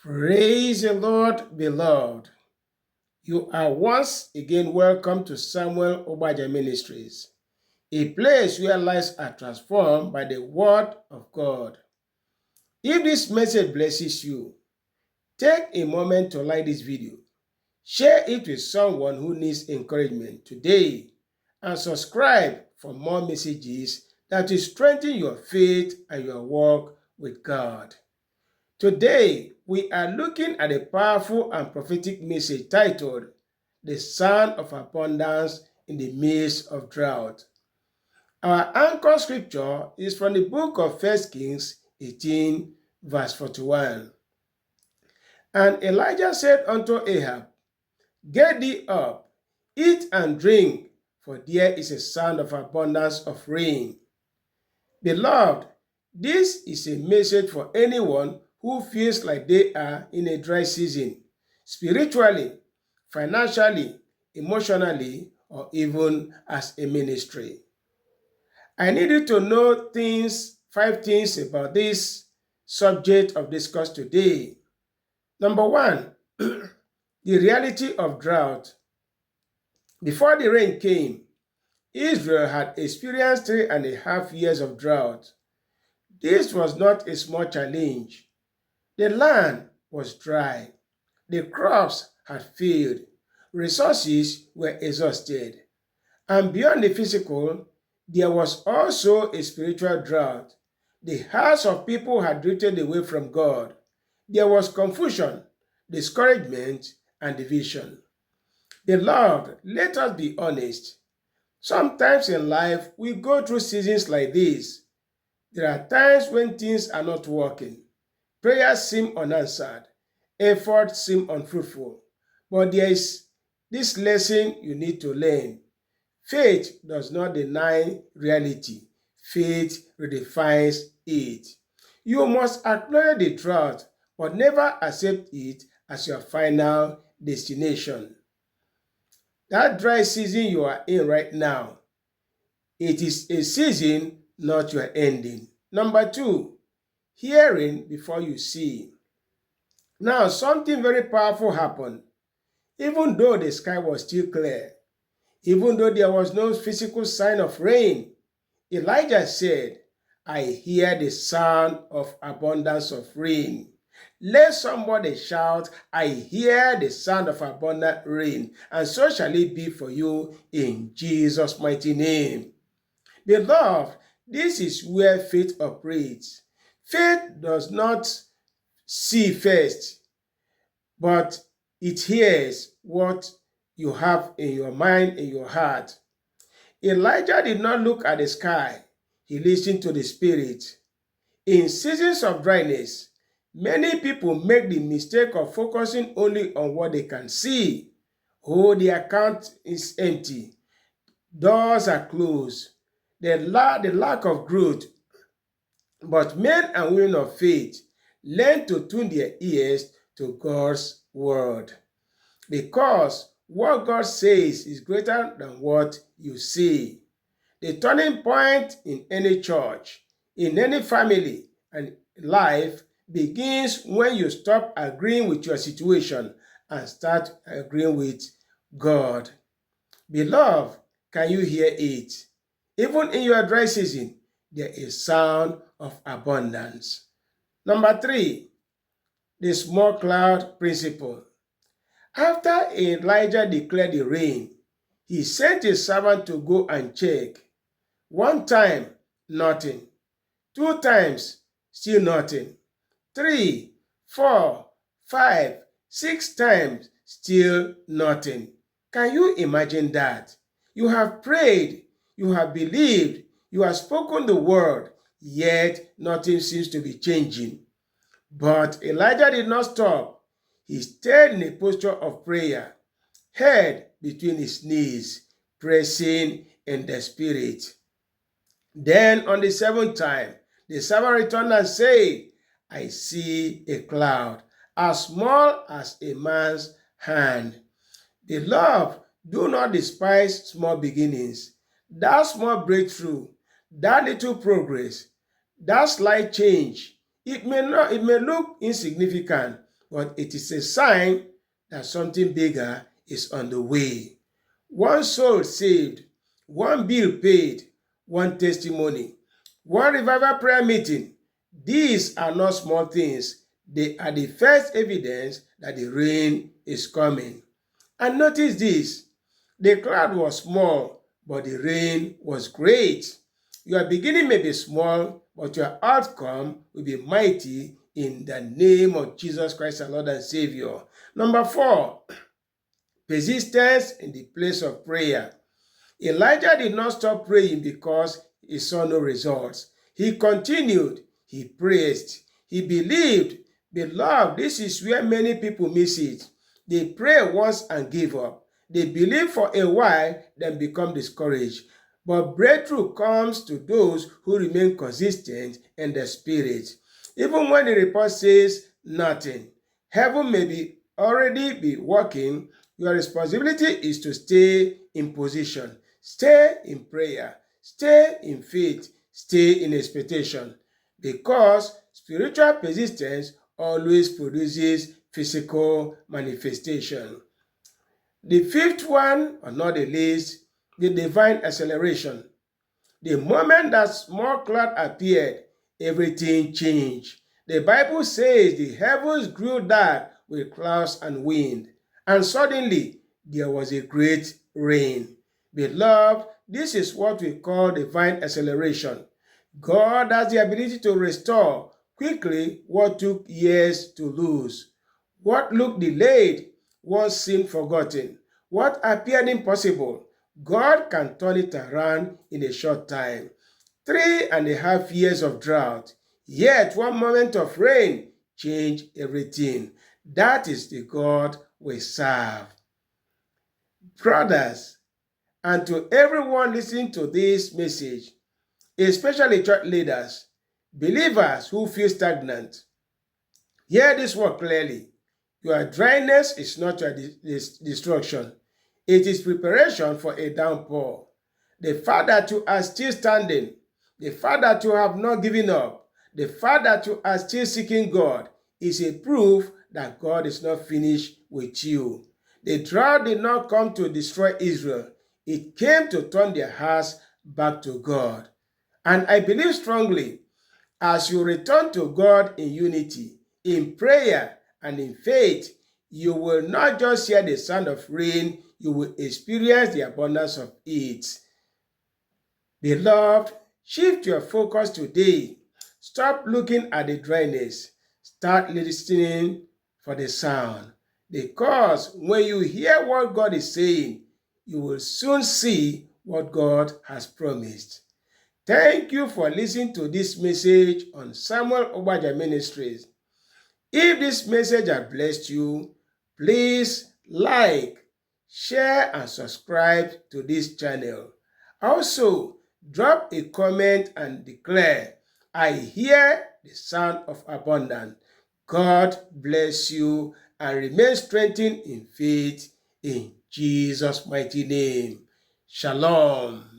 Praise the Lord, beloved. You are once again welcome to Samuel Obaja Ministries, a place where lives are transformed by the Word of God. If this message blesses you, take a moment to like this video, share it with someone who needs encouragement today, and subscribe for more messages that will strengthen your faith and your walk with God. Today, we are looking at a powerful and prophetic message titled, The Sound of Abundance in the Midst of Drought. Our anchor scripture is from the book of 1 Kings 18, verse 41. And Elijah said unto Ahab, Get thee up, eat and drink, for there is a sound of abundance of rain. Beloved, this is a message for anyone who feels like they are in a dry season, spiritually, financially, emotionally, or even as a ministry. I need you to know five things about this subject of discourse today. Number one, the reality of drought. Before the rain came, Israel had experienced 3.5 years of drought. This was not a small challenge. The land was dry. The crops had failed. Resources were exhausted. And beyond the physical, there was also a spiritual drought. The hearts of people had drifted away from God. There was confusion, discouragement, and division. Beloved, let us be honest. Sometimes in life, we go through seasons like this. There are times when things are not working. Prayers seem unanswered. Efforts seem unfruitful. But there is this lesson you need to learn. Faith does not deny reality. Faith redefines it. You must acknowledge the truth, but never accept it as your final destination. That dry season you are in right now, it is a season, not your ending. Number two, hearing before you see. Now, something very powerful happened. Even though the sky was still clear, even though there was no physical sign of rain, Elijah said, I hear the sound of abundance of rain. Let somebody shout, I hear the sound of abundant rain, and so shall it be for you in Jesus' mighty name. Beloved, this is where faith operates. Faith does not see first, but it hears what you have in your mind, in your heart. Elijah did not look at the sky. He listened to the Spirit. In seasons of dryness, many people make the mistake of focusing only on what they can see. Oh, the account is empty. Doors are closed. The lack of growth. But men and women of faith learn to tune their ears to God's word. Because what God says is greater than what you see. The turning point in any church, in any family, and life begins when you stop agreeing with your situation and start agreeing with God. Beloved, can you hear it? Even in your dry season, there is sound of abundance. Number three, the small cloud principle. After Elijah declared the rain, he sent his servant to go and check. One time, nothing. Two times, still nothing. 3, 4, 5, 6 times, still nothing. Can you imagine that? You have prayed, you have believed, you have spoken the word, yet nothing seems to be changing. But Elijah did not stop. He stayed in a posture of prayer, head between his knees, pressing in the spirit. Then on the seventh time, the servant returned and said, I see a cloud, as small as a man's hand. Beloved, do not despise small beginnings. That small breakthrough, that little progress, that slight change, it may look insignificant, but it is a sign that something bigger is on the way. One soul saved, one bill paid, one testimony, one revival prayer meeting. These are not small things. They are the first evidence that the rain is coming. And notice this, the cloud was small, but the rain was great. Your beginning may be small, but your outcome will be mighty in the name of Jesus Christ, our Lord and Savior. Number 4, persistence in the place of prayer. Elijah did not stop praying because he saw no results. He continued, he praised, he believed. Beloved, this is where many people miss it. They pray once and give up. They believe for a while, then become discouraged. But breakthrough comes to those who remain consistent in the spirit. Even when the report says nothing, heaven may already be working. Your responsibility is to stay in position, stay in prayer, stay in faith, stay in expectation, because spiritual persistence always produces physical manifestation. The fifth one, or not the least, the divine acceleration. The moment that small cloud appeared, everything changed. The Bible says the heavens grew dark with clouds and wind, and suddenly there was a great rain. Beloved, this is what we call divine acceleration. God has the ability to restore quickly what took years to lose. What looked delayed once seemed forgotten. What appeared impossible, God can turn it around in a short time. 3.5 years of drought, yet one moment of rain changed everything. That is the God we serve. Brothers, and to everyone listening to this message, especially church leaders, believers who feel stagnant, hear this word clearly. Your dryness is not your destruction. It is preparation for a downpour. The fact that you are still standing, the fact that you have not given up, the fact that you are still seeking God is a proof that God is not finished with you. The drought did not come to destroy Israel. It came to turn their hearts back to God. And I believe strongly, as you return to God in unity, in prayer, and in faith, you will not just hear the sound of rain, you will experience the abundance of it. Beloved, shift your focus today. Stop looking at the dryness. Start listening for the sound. Because when you hear what God is saying, you will soon see what God has promised. Thank you for listening to this message on Samuel Obaja Ministries. If this message has blessed you, please like, share, and subscribe to this channel. Also, drop a comment and declare, I hear the sound of abundance. God bless you and remain strengthened in faith in Jesus' mighty name. Shalom.